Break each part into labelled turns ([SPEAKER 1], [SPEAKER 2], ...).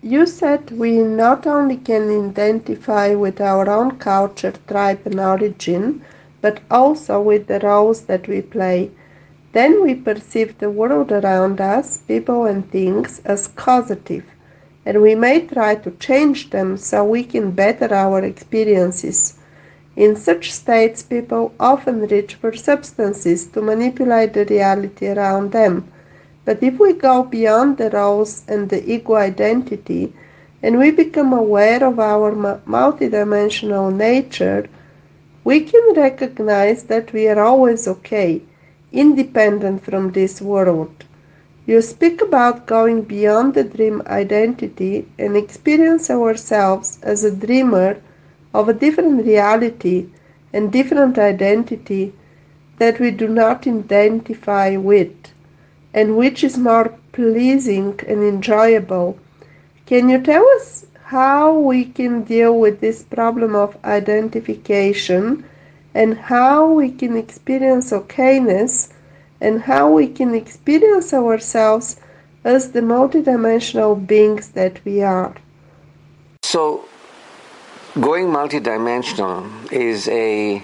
[SPEAKER 1] You said we not only can identify with our own culture, tribe, and origin, but also with the roles that we play. Then we perceive the world around us, people and things, as causative, and we may try to change them so we can better our experiences. In such states, people often reach for substances to manipulate the reality around them. But if we go beyond the roles and the ego identity, and we become aware of our multidimensional nature, we can recognize that we are always okay, independent from this world. You speak about going beyond the dream identity and experience ourselves as a dreamer of a different reality and different identity that we do not identify with, and which is more pleasing and enjoyable. Can you tell us how we can deal with this problem of identification and how we can experience okayness and how we can experience ourselves as the multidimensional beings that we are?
[SPEAKER 2] So, going multidimensional is a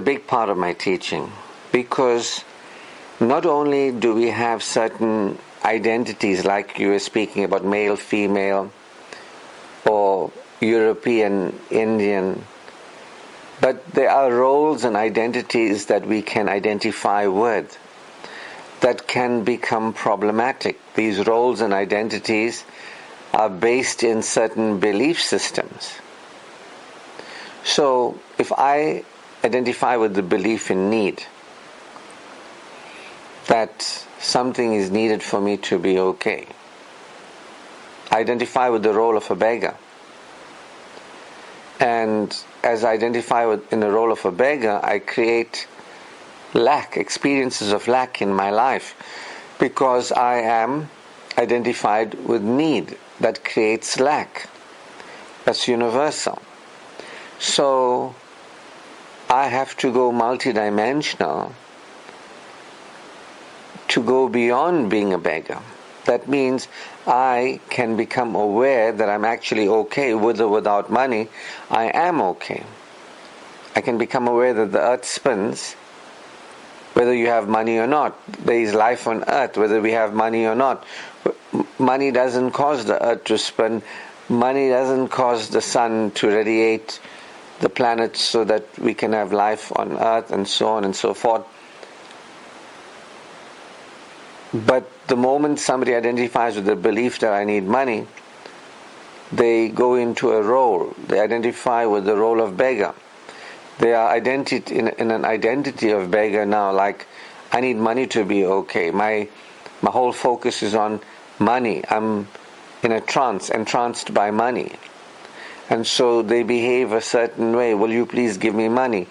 [SPEAKER 2] big part of my teaching, because not only do we have certain identities, like you were speaking about male, female, or European, Indian, but there are roles and identities that we can identify with that can become problematic. These roles and identities are based in certain belief systems. So if I identify with the belief in need, that something is needed for me to be okay, I identify with the role of a beggar. And as I identify in the role of a beggar, I create lack, experiences of lack in my life, because I am identified with need that creates lack. That's universal. So I have to go multidimensional to go beyond being a beggar. That means I can become aware that I'm actually okay with or without money. I am okay. I can become aware that the earth spins whether you have money or not. There is life on earth whether we have money or not. Money doesn't cause the earth to spin. Money doesn't cause the sun to radiate the planets so that we can have life on earth, and so on and so forth. But the moment somebody identifies with the belief that I need money, they go into a role. They identify with the role of beggar. They are in an identity of beggar now, like, I need money to be okay. My whole focus is on money. I'm in a trance, entranced by money. And so they behave a certain way. Will you please give me money?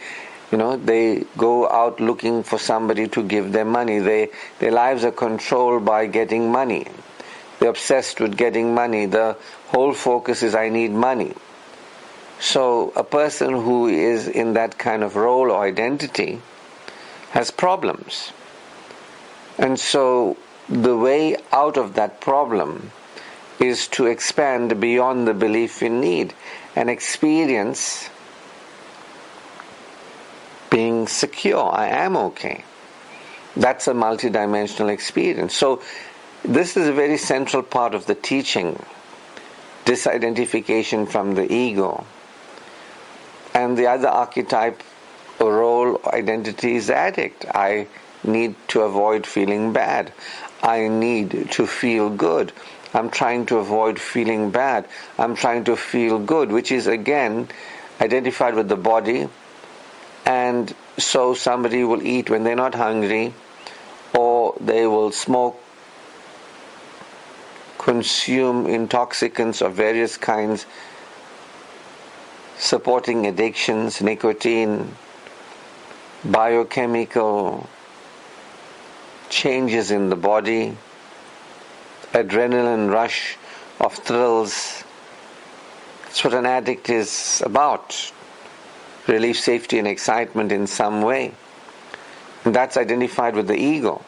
[SPEAKER 2] They go out looking for somebody to give them money. Their lives are controlled by getting money. They're obsessed with getting money. The whole focus is, I need money. So a person who is in that kind of role or identity has problems. And so the way out of that problem is to expand beyond the belief in need and experience being secure. I am okay. That's a multidimensional experience. So this is a very central part of the teaching, disidentification from the ego. And the other archetype or role identity is the addict. I need to avoid feeling bad. I need to feel good. I'm trying to avoid feeling bad. I'm trying to feel good, which is again identified with the body. And so somebody will eat when they're not hungry, or they will smoke, consume intoxicants of various kinds, supporting addictions, nicotine, biochemical changes in the body, adrenaline rush of thrills. That's what an addict is about. Relief, safety and excitement in some way. And that's identified with the ego.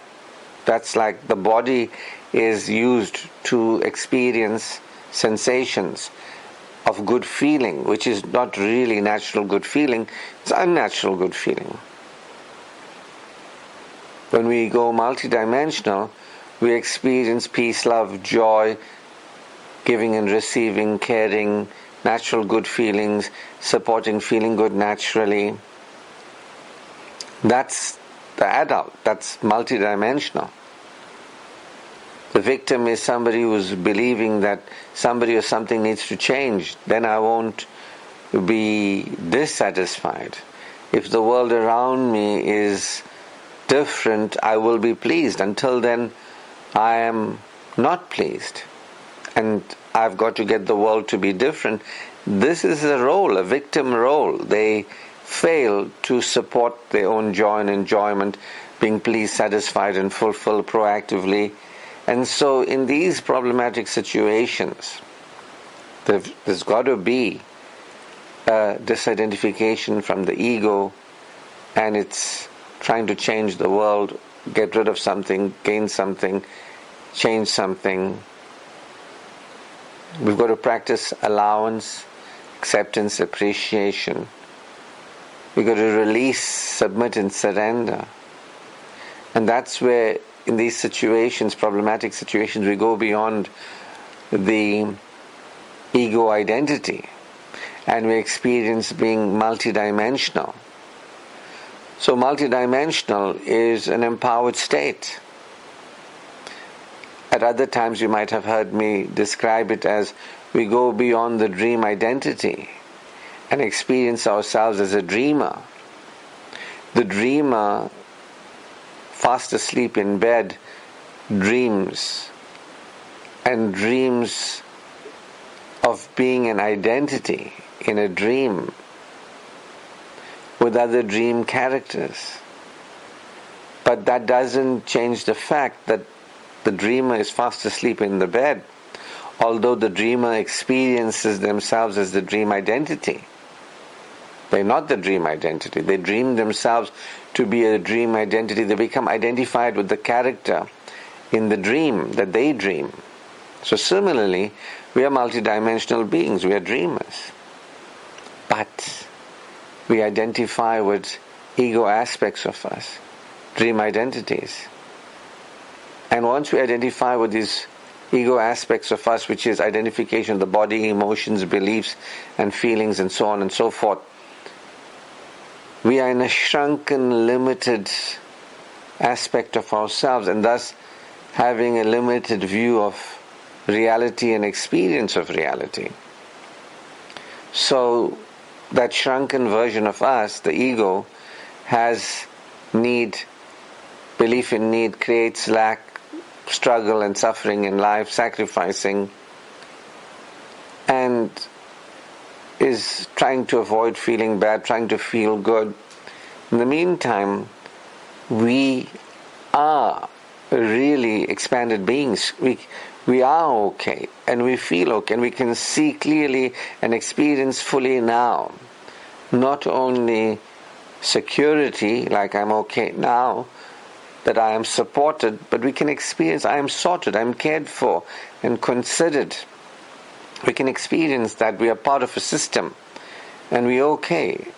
[SPEAKER 2] That's like the body is used to experience sensations of good feeling, which is not really natural good feeling, it's unnatural good feeling. When we go multidimensional, we experience peace, love, joy, giving and receiving, caring, natural good feelings, supporting, feeling good naturally. That's the adult, that's multidimensional. The victim is somebody who's believing that somebody or something needs to change. Then I won't be dissatisfied. If the world around me is different, I will be pleased. Until then, I am not pleased. And I've got to get the world to be different. This is a role, a victim role. They fail to support their own joy and enjoyment, being pleased, satisfied, and fulfilled proactively. And so in these problematic situations, there's got to be a disidentification from the ego, and it's trying to change the world, get rid of something, gain something, change something. We've got to practice allowance, acceptance, appreciation. We've got to release, submit, and surrender. And that's where in these situations, problematic situations, we go beyond the ego identity and we experience being multidimensional. So multidimensional is an empowered state. At other times you might have heard me describe it as we go beyond the dream identity and experience ourselves as a dreamer. The dreamer, fast asleep in bed, dreams and dreams of being an identity in a dream with other dream characters. But that doesn't change the fact that the dreamer is fast asleep in the bed, although the dreamer experiences themselves as the dream identity. They're not the dream identity. They dream themselves to be a dream identity. They become identified with the character in the dream that they dream. So similarly, we are multidimensional beings. We are dreamers. But we identify with ego aspects of us, dream identities. And once we identify with these ego aspects of us, which is identification of the body, emotions, beliefs, and feelings, and so on and so forth, we are in a shrunken, limited aspect of ourselves, and thus having a limited view of reality and experience of reality. So that shrunken version of us, the ego, has need, belief in need, creates lack, struggle and suffering in life, sacrificing, and is trying to avoid feeling bad, trying to feel good. In the meantime, we are really expanded beings. We are okay, and we feel okay, and we can see clearly and experience fully now. Not only security, like I'm okay now, that I am supported, but we can experience I am sorted, I am cared for and considered. We can experience that we are part of a system and we are okay.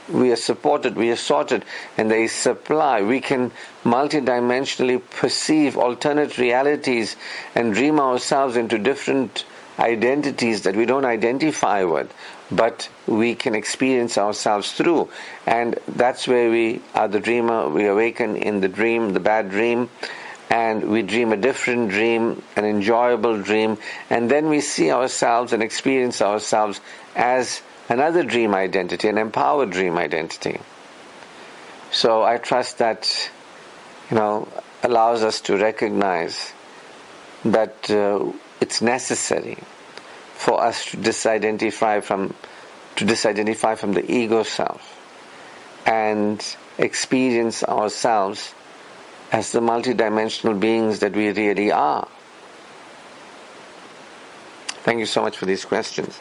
[SPEAKER 2] We are supported, we are sorted, and there is supply. We can multidimensionally perceive alternate realities and dream ourselves into different identities that we don't identify with, but we can experience ourselves through. And that's where we are the dreamer. We awaken in the dream, the bad dream, and we dream a different dream, an enjoyable dream, and then we see ourselves and experience ourselves as another dream identity, an empowered dream identity. So I trust that, allows us to recognize that it's necessary for us to disidentify from the ego self and experience ourselves as the multidimensional beings that we really are. Thank you so much for these questions.